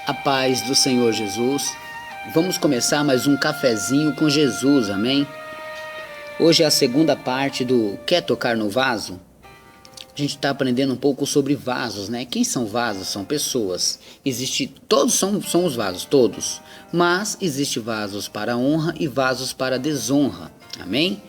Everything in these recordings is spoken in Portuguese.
A paz do Senhor Jesus. Vamos começar mais um cafezinho com Jesus, amém? Hoje é a segunda parte do Quer Tocar no Vaso? A gente está aprendendo um pouco sobre vasos, né? Quem são vasos? São pessoas. Todos são os vasos, todos. Mas existe vasos para honra e vasos para desonra, amém?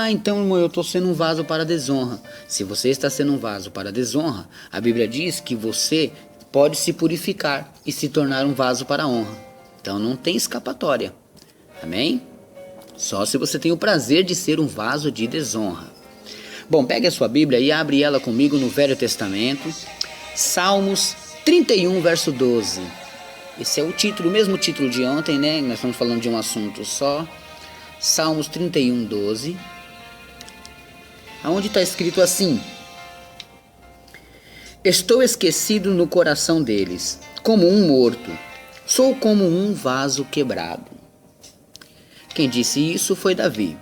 Então, irmão, eu estou sendo um vaso para desonra. Se você está sendo um vaso para desonra, a Bíblia diz que você pode se purificar e se tornar um vaso para a honra. Então não tem escapatória, amém? Só se você tem o prazer de ser um vaso de desonra. Bom, pegue a sua Bíblia e abre ela comigo no Velho Testamento, Salmos 31, verso 12. Esse é o título, o mesmo título de ontem, né? Nós estamos falando de um assunto só. Salmos 31, 12. Onde está escrito assim: Estou esquecido no coração deles, como um morto, sou como um vaso quebrado. Quem disse isso foi Davi.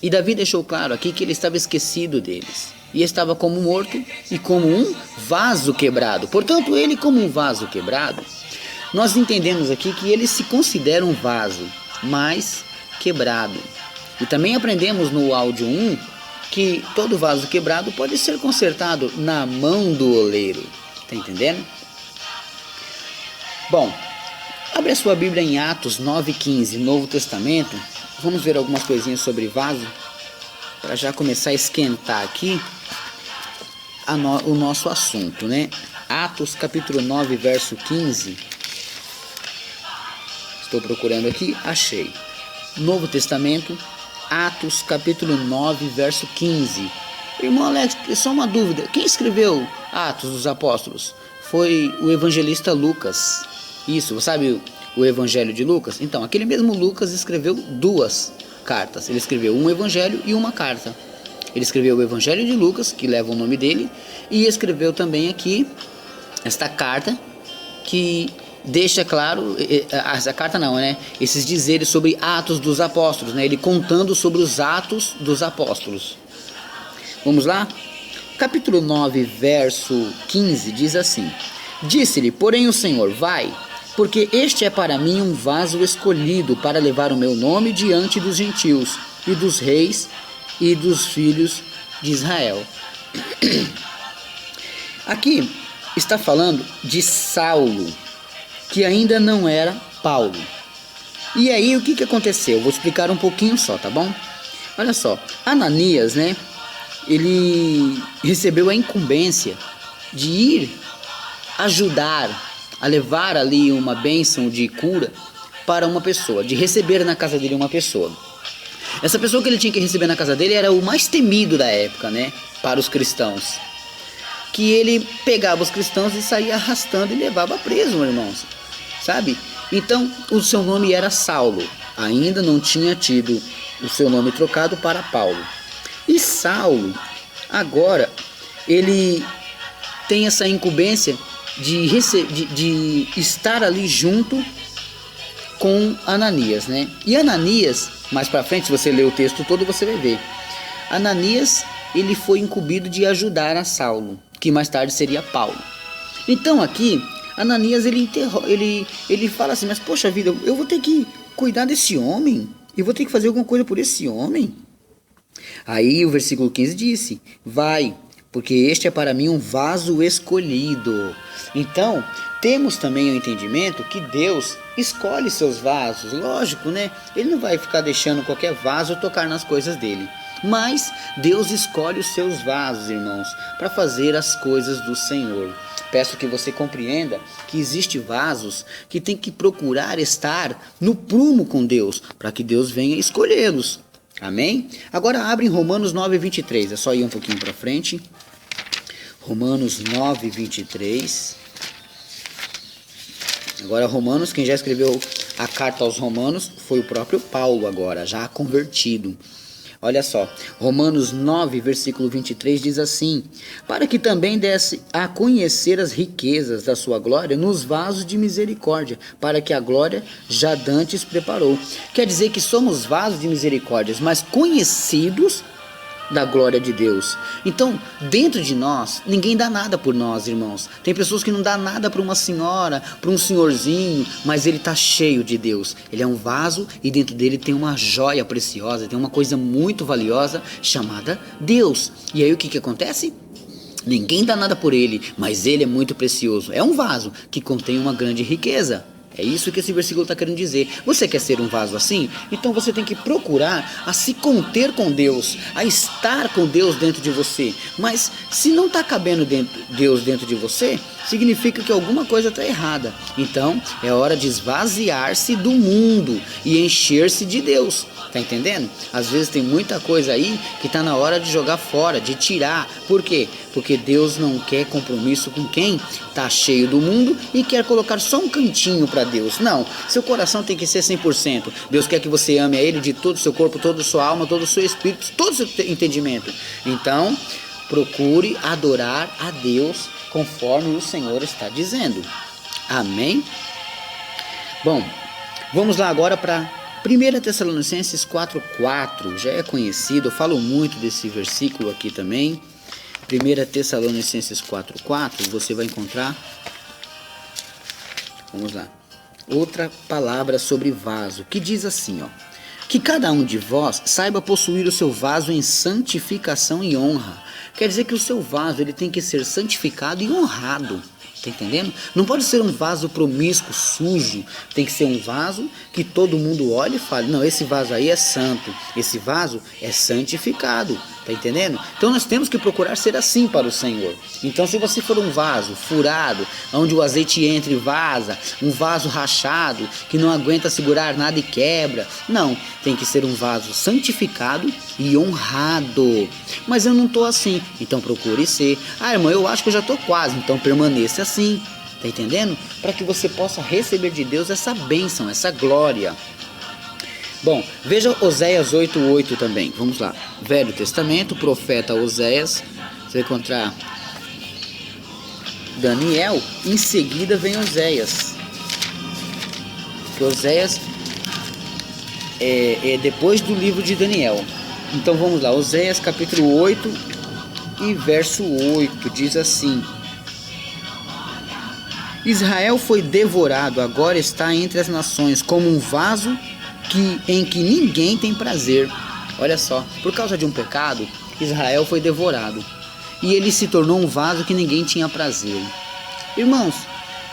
E Davi deixou claro aqui que ele estava esquecido deles. E estava como morto e como um vaso quebrado. Portanto, ele como um vaso quebrado, nós entendemos aqui que ele se considera um vaso, mas quebrado. E também aprendemos no áudio 1 que todo vaso quebrado pode ser consertado na mão do oleiro. Está entendendo? Bom, abre a sua Bíblia em Atos 9,15, Novo Testamento. Vamos ver algumas coisinhas sobre vaso, para já começar a esquentar aqui o nosso assunto, né? Atos capítulo 9, verso 15. Estou procurando aqui, achei. Novo Testamento, Atos capítulo 9, verso 15. Irmão Alex, só uma dúvida. Quem escreveu Atos dos Apóstolos? Foi o evangelista Lucas. Isso, sabe o Evangelho de Lucas? Então, aquele mesmo Lucas escreveu duas cartas. Ele escreveu um evangelho e uma carta. Ele escreveu o Evangelho de Lucas, que leva o nome dele, e escreveu também aqui esta carta, que deixa claro, essa carta não, né? Esses dizeres sobre Atos dos Apóstolos, né? Ele contando sobre os Atos dos Apóstolos. Vamos lá? Capítulo 9, verso 15 diz assim: Disse-lhe, porém, o Senhor, vai, porque este é para mim um vaso escolhido para levar o meu nome diante dos gentios e dos reis e dos filhos de Israel. Aqui está falando de Saulo, que ainda não era Paulo. E aí o que aconteceu? Eu vou explicar um pouquinho só, tá bom? Olha só, Ananias, né? Ele recebeu a incumbência de ir ajudar a levar ali uma bênção de cura para uma pessoa, de receber na casa dele uma pessoa. Essa pessoa que ele tinha que receber na casa dele era o mais temido da época, né? Para os cristãos. Que ele pegava os cristãos e saía arrastando e levava preso, irmãos. Sabe? Então, o seu nome era Saulo. Ainda não tinha tido o seu nome trocado para Paulo. E Saulo, agora, ele tem essa incumbência de estar ali junto com Ananias, né? E Ananias, mais para frente, se você ler o texto todo, você vai ver. Ananias, ele foi incumbido de ajudar a Saulo, que mais tarde seria Paulo. Então aqui, Ananias, ele fala assim, mas poxa vida, eu vou ter que cuidar desse homem? Eu vou ter que fazer alguma coisa por esse homem? Aí o versículo 15 disse, vai, porque este é para mim um vaso escolhido. Então, temos também o entendimento que Deus escolhe seus vasos, lógico, né? Ele não vai ficar deixando qualquer vaso tocar nas coisas dele. Mas Deus escolhe os seus vasos, irmãos, para fazer as coisas do Senhor. Peço que você compreenda que existem vasos que tem que procurar estar no prumo com Deus, para que Deus venha escolhê-los. Amém? Agora abre em Romanos 9, 23. É só ir um pouquinho para frente. Romanos 9, 23. Agora Romanos, quem já escreveu a carta aos Romanos foi o próprio Paulo agora, já convertido. Olha só, Romanos 9, versículo 23 diz assim: para que também desse a conhecer as riquezas da sua glória nos vasos de misericórdia, para que a glória já dantes preparou. Quer dizer que somos vasos de misericórdia, mas conhecidos da glória de Deus. Então, dentro de nós, ninguém dá nada por nós, irmãos. Tem pessoas que não dão nada para uma senhora, para um senhorzinho, mas ele está cheio de Deus. Ele é um vaso e dentro dele tem uma joia preciosa, tem uma coisa muito valiosa chamada Deus. E aí o que acontece? Ninguém dá nada por ele, mas ele é muito precioso. É um vaso que contém uma grande riqueza. É isso que esse versículo está querendo dizer. Você quer ser um vaso assim? Então você tem que procurar a se conter com Deus, a estar com Deus dentro de você. Mas se não está cabendo Deus dentro de você, significa que alguma coisa está errada. Então é hora de esvaziar-se do mundo e encher-se de Deus. Tá entendendo? Às vezes tem muita coisa aí que está na hora de jogar fora, de tirar. Por quê? Porque Deus não quer compromisso com quem está cheio do mundo e quer colocar só um cantinho para Deus. Não, seu coração tem que ser 100%. Deus quer que você ame a Ele de todo o seu corpo, toda a sua alma, todo o seu espírito, todo o seu entendimento. Então, procure adorar a Deus conforme o Senhor está dizendo. Amém? Bom, vamos lá agora para 1 Tessalonicenses 4,4, já é conhecido, eu falo muito desse versículo aqui também. 1 Tessalonicenses 4,4, você vai encontrar, vamos lá, outra palavra sobre vaso, que diz assim, ó: que cada um de vós saiba possuir o seu vaso em santificação e honra. Quer dizer que o seu vaso ele tem que ser santificado e honrado. Tá entendendo? Não pode ser um vaso promíscuo, sujo. Tem que ser um vaso que todo mundo olhe e fale: não, esse vaso aí é santo, esse vaso é santificado. Tá entendendo? Então nós temos que procurar ser assim para o Senhor. Então se você for um vaso furado, onde o azeite entra e vaza, um vaso rachado, que não aguenta segurar nada e quebra, não, tem que ser um vaso santificado e honrado. Mas eu não estou assim, então procure ser. Ah, irmão, eu acho que eu já estou quase, então permaneça assim. Tá entendendo? Para que você possa receber de Deus essa bênção, essa glória. Bom, veja Oséias 8:8 também. Vamos lá. Velho Testamento, profeta Oséias. Você vai encontrar Daniel. Em seguida vem Oséias. Que Oséias é depois do livro de Daniel. Então vamos lá. Oséias capítulo 8 e verso 8. Diz assim: Israel foi devorado, agora está entre as nações, como um vaso em que ninguém tem prazer. Olha só, por causa de um pecado, Israel foi devorado. E ele se tornou um vaso que ninguém tinha prazer. Irmãos,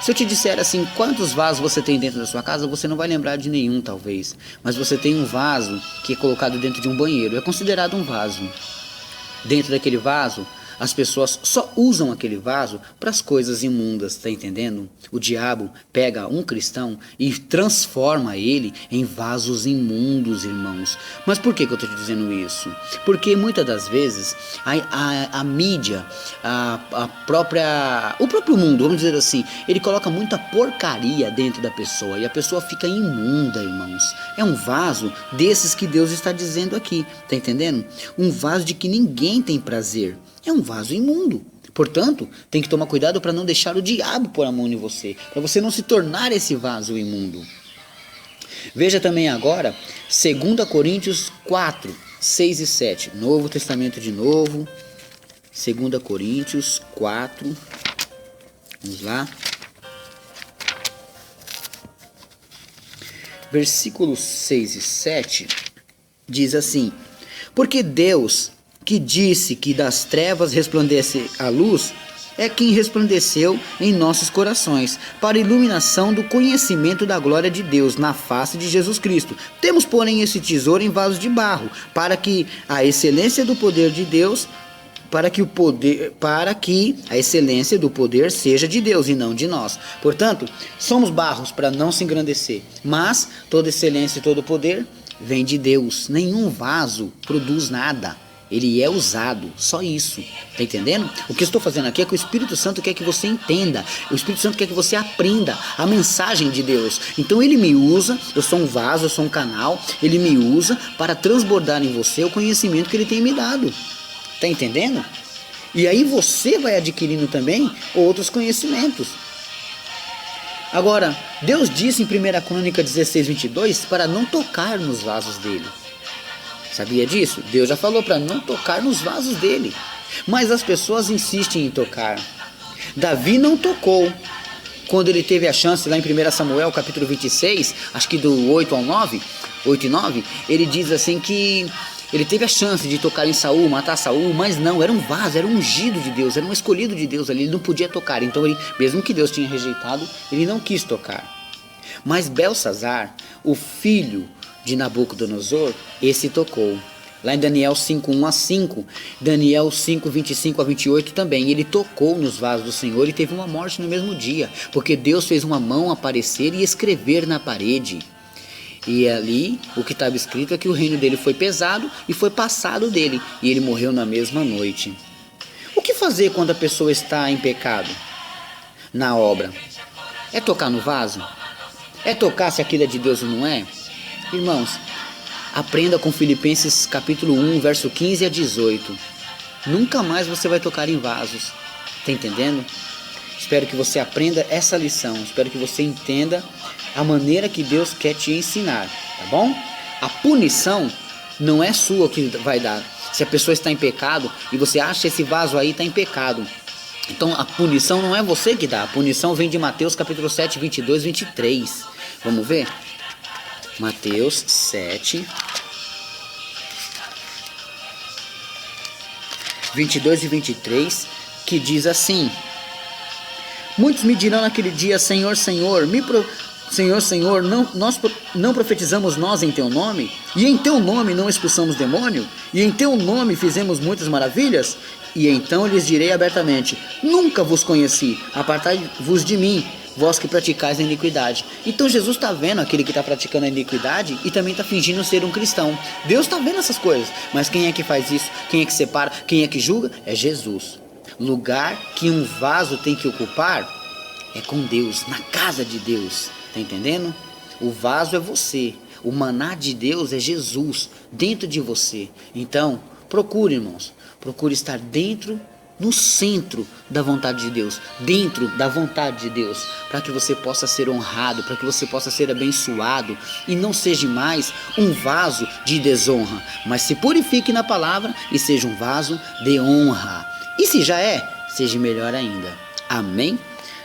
se eu te disser assim, quantos vasos você tem dentro da sua casa, você não vai lembrar de nenhum talvez. Mas você tem um vaso que é colocado dentro de um banheiro. É considerado um vaso. Dentro daquele vaso, as pessoas só usam aquele vaso para as coisas imundas, tá entendendo? O diabo pega um cristão e transforma ele em vasos imundos, irmãos. Mas por que eu estou te dizendo isso? Porque muitas das vezes a mídia, o próprio mundo, vamos dizer assim, ele coloca muita porcaria dentro da pessoa e a pessoa fica imunda, irmãos. É um vaso desses que Deus está dizendo aqui, tá entendendo? Um vaso de que ninguém tem prazer. É um vaso imundo. Portanto, tem que tomar cuidado para não deixar o diabo pôr a mão em você, para você não se tornar esse vaso imundo. Veja também agora 2 Coríntios 4, 6 e 7. Novo Testamento de novo. 2 Coríntios 4. Vamos lá. Versículos 6 e 7 diz assim: porque Deus, que disse que das trevas resplandece a luz, é quem resplandeceu em nossos corações, para a iluminação do conhecimento da glória de Deus na face de Jesus Cristo. Temos, porém, esse tesouro em vasos de barro, para que a excelência do poder de Deus, para que a excelência do poder seja de Deus e não de nós. Portanto, somos barros para não se engrandecer, mas toda excelência e todo poder vem de Deus. Nenhum vaso produz nada. Ele é usado, só isso, tá entendendo? O que eu estou fazendo aqui é que o Espírito Santo quer que você entenda, o Espírito Santo quer que você aprenda a mensagem de Deus. Então ele me usa, eu sou um vaso, eu sou um canal, ele me usa para transbordar em você o conhecimento que ele tem me dado, tá entendendo? E aí você vai adquirindo também outros conhecimentos. Agora, Deus disse em 1 Crônica 16:22 para não tocar nos vasos dele. Sabia disso? Deus já falou para não tocar nos vasos dele. Mas as pessoas insistem em tocar. Davi não tocou. Quando ele teve a chance, lá em 1 Samuel, capítulo 26, acho que do 8 ao 9, 8 e 9, ele diz assim que ele teve a chance de tocar em Saul, matar Saul, mas não, era um vaso, era um ungido de Deus, era um escolhido de Deus ali, ele não podia tocar. Então, ele, mesmo que Deus tinha rejeitado, ele não quis tocar. Mas Belsazar, o filho de Nabucodonosor, esse tocou. Lá em Daniel 5, 1 a 5, Daniel 5, 25 a 28 também, ele tocou nos vasos do Senhor e teve uma morte no mesmo dia, porque Deus fez uma mão aparecer e escrever na parede. E ali, o que estava escrito é que o reino dele foi pesado e foi passado dele, e ele morreu na mesma noite. O que fazer quando a pessoa está em pecado? Na obra. É tocar no vaso? É tocar se aquilo é de Deus ou não é? Irmãos, aprenda com Filipenses capítulo 1, verso 15 a 18. Nunca mais você vai tocar em vasos. Está entendendo? Espero que você aprenda essa lição. Espero que você entenda a maneira que Deus quer te ensinar, tá bom? A punição não é sua que vai dar. Se a pessoa está em pecado e você acha esse vaso aí está em pecado, então a punição não é você que dá. A punição vem de Mateus capítulo 7, 22, 23. Vamos ver? Mateus 7, 22 e 23, que diz assim: muitos me dirão naquele dia, Senhor, Senhor, Senhor, Senhor, nós não profetizamos nós em Teu nome? E em Teu nome não expulsamos demônio? E em Teu nome fizemos muitas maravilhas? E então lhes direi abertamente, nunca vos conheci, apartai-vos de mim, vós que praticais a iniquidade. Então Jesus está vendo aquele que está praticando a iniquidade e também está fingindo ser um cristão. Deus está vendo essas coisas, mas quem é que faz isso? Quem é que separa? Quem é que julga? É Jesus. Lugar que um vaso tem que ocupar é com Deus, na casa de Deus. Tá entendendo? O vaso é você. O maná de Deus é Jesus dentro de você. Então, procure, irmãos. Procure estar dentro, no centro da vontade de Deus. Dentro da vontade de Deus. Para que você possa ser honrado, para que você possa ser abençoado. E não seja mais um vaso de desonra. Mas se purifique na palavra e seja um vaso de honra. E se já é, seja melhor ainda. Amém?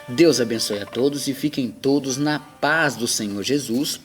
Deus abençoe a todos e fiquem todos na paz do Senhor Jesus.